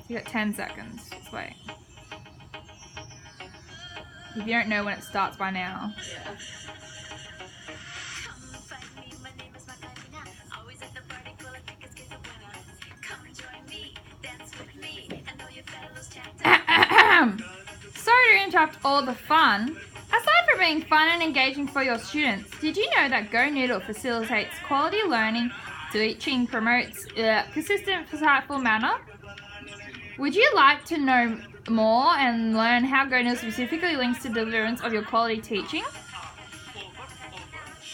you got 10 seconds. Just wait. If you don't know when it starts by now. Yeah. Sorry to interrupt all the fun. Aside from being fun and engaging for your students, did you know that Go Noodle facilitates quality learning, teaching, promotes consistent, insightful manner? Would you like to know more and learn how Go Noodle specifically links to deliverance of your quality teaching?